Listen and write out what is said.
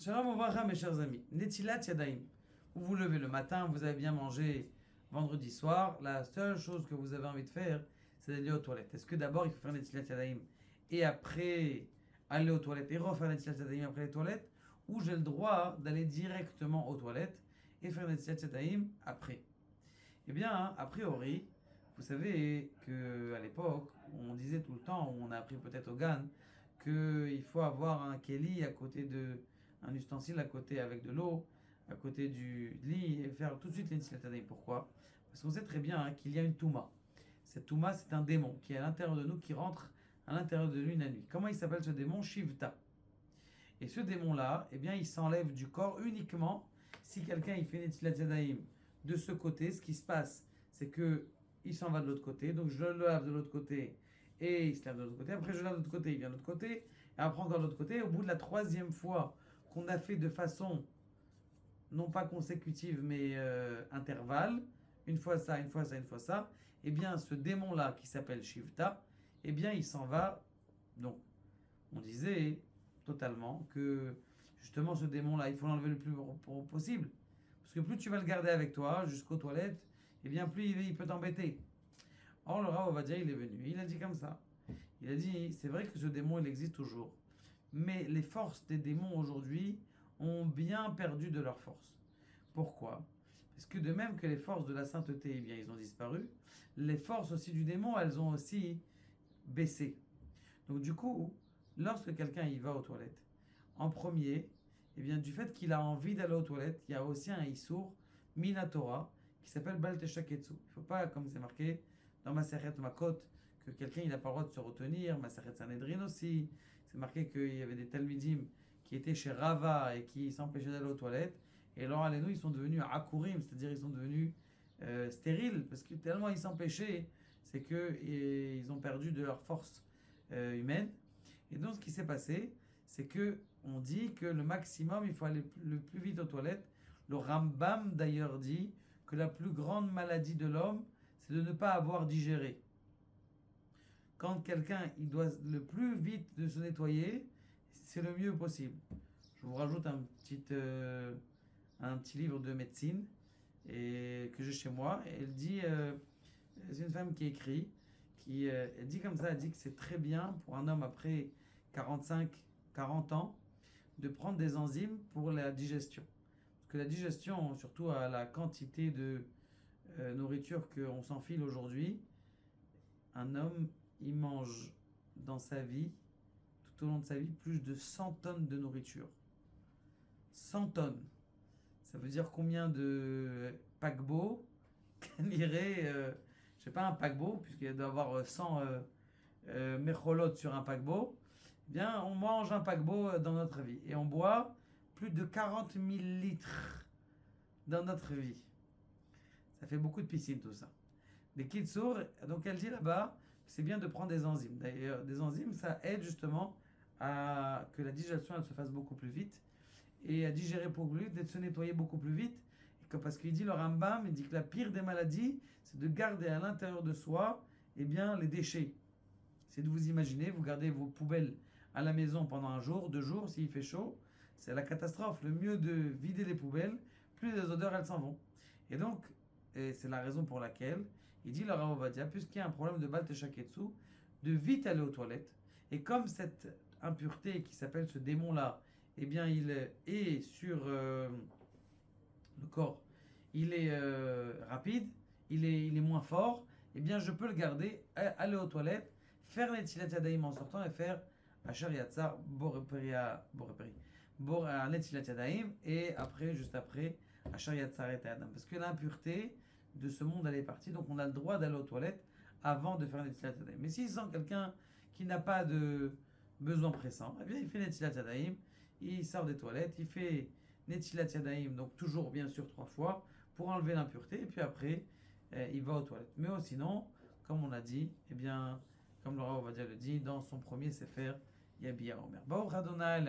Shalom Ouvracha, mes chers amis. Netilat Yadayim. Vous vous levez le matin, vous avez bien mangé vendredi soir. La seule chose que vous avez envie de faire, c'est d'aller aux toilettes. Est-ce que d'abord il faut faire Netilat Yadayim et après aller aux toilettes et refaire Netilat Yadayim après les toilettes, ou j'ai le droit d'aller directement aux toilettes et faire Netilat Yadayim après? Eh bien, a priori, vous savez qu'à l'époque, on disait tout le temps, on a appris peut-être au GAN, qu'il faut avoir un keli à côté de, un ustensile à côté avec de l'eau, à côté du lit, et faire tout de suite l'Netilat Yadayim. Pourquoi? Parce qu'on sait très bien qu'il y a une Touma. Cette Touma, c'est un démon qui est à l'intérieur de nous, qui rentre à l'intérieur de lui la nuit. Comment il s'appelle ce démon? Shivta. Et ce démon-là, eh bien, il s'enlève du corps uniquement si quelqu'un il fait Netilat Yadayim de ce côté. Ce qui se passe, c'est que il s'en va de l'autre côté. Donc je le lave de l'autre côté et il se lave de l'autre côté. Après je le lave de l'autre côté, il vient de l'autre côté. Et après encore de l'autre côté. Au bout de la troisième fois qu'on a fait de façon non pas consécutive mais intervalle, une fois ça, une fois ça, une fois ça, eh bien ce démon-là qui s'appelle Shivta, eh bien il s'en va. Donc on disait totalement que justement ce démon-là, il faut l'enlever le plus possible. Parce que plus tu vas le garder avec toi jusqu'aux toilettes, et bien plus il peut t'embêter. Or le Rav Ovadia, il est venu, il a dit comme ça. Il a dit, c'est vrai que ce démon, il existe toujours. Mais les forces des démons aujourd'hui ont bien perdu de leur force. Pourquoi? Parce que de même que les forces de la sainteté, eh bien, ils ont disparu, les forces aussi du démon, elles ont aussi baissé. Donc du coup, lorsque quelqu'un y va aux toilettes, en premier, eh bien, du fait qu'il a envie d'aller aux toilettes, il y a aussi un Issour Minatora qui s'appelle Bal Teshaketsu. Il ne faut pas, comme c'est marqué dans Maseret Makot, que quelqu'un il n'a pas le droit de se retenir. Maseret Sanhedrin aussi. C'est marqué qu'il y avait des Talmidim qui étaient chez Rava et qui s'empêchaient d'aller aux toilettes. Et alors, allez-nous, ils sont devenus Akurim, c'est-à-dire ils sont devenus stériles, parce que tellement ils s'empêchaient, c'est qu'ils ont perdu de leur force humaine. Et donc, ce qui s'est passé, c'est que on dit que le maximum, il faut aller le plus vite aux toilettes. Le Rambam d'ailleurs dit que la plus grande maladie de l'homme, c'est de ne pas avoir digéré. Quand quelqu'un, il doit le plus vite de se nettoyer, c'est le mieux possible. Je vous rajoute un petit livre de médecine et que j'ai chez moi. Et elle dit, c'est une femme qui écrit, elle dit comme ça, elle dit que c'est très bien pour un homme après 45-40 ans de prendre des enzymes pour la digestion. Parce que la digestion, surtout à la quantité de nourriture qu'on s'enfile aujourd'hui, un homme, il mange dans sa vie, tout au long de sa vie, plus de 100 tonnes de nourriture. 100 tonnes. Ça veut dire combien de paquebots irait, je sais pas, un paquebot, puisqu'il doit y avoir 100 mecholotes sur un paquebot. Eh bien, on mange un paquebot dans notre vie. Et on boit plus de 40 000 litres dans notre vie. Ça fait beaucoup de piscine tout ça. Des kitsour, donc elle dit là-bas, c'est bien de prendre des enzymes. D'ailleurs, des enzymes, ça aide justement à que la digestion elle se fasse beaucoup plus vite et à digérer beaucoup plus vite, de se nettoyer beaucoup plus vite. Parce qu'il dit, le Rambam, il dit que la pire des maladies, c'est de garder à l'intérieur de soi eh bien, les déchets. C'est de vous imaginer, vous gardez vos poubelles à la maison pendant un jour, 2 jours, s'il fait chaud, c'est la catastrophe. Le mieux de vider les poubelles, plus les odeurs elles s'en vont. Et donc, c'est la raison pour laquelle il dit le Rav Ovadia, puisqu'il y a un problème de Bal Teshaketsu, de vite aller aux toilettes. Et comme cette impureté qui s'appelle ce démon-là, eh bien, il est sur le corps, il est rapide, il est moins fort, eh bien, je peux le garder, aller aux toilettes, faire Netilat Yadayim en sortant et faire Asher Yatzar Netilat Yadayim et après, juste après, Asher Yatzar et Adam. Parce que l'impureté de ce monde, elle est partie, donc on a le droit d'aller aux toilettes avant de faire Netilat Yadayim. Mais s'il sent quelqu'un qui n'a pas de besoin pressant, eh bien, il fait Netilat Yadayim, il sort des toilettes, il fait Netilat Yadayim, donc toujours bien sûr 3 fois, pour enlever l'impureté, et puis après, il va aux toilettes. Mais sinon, comme on a dit, eh bien, comme le Rav Ovadia le dit, dans son premier sefer, Yabia Omer. Baruch Adonai,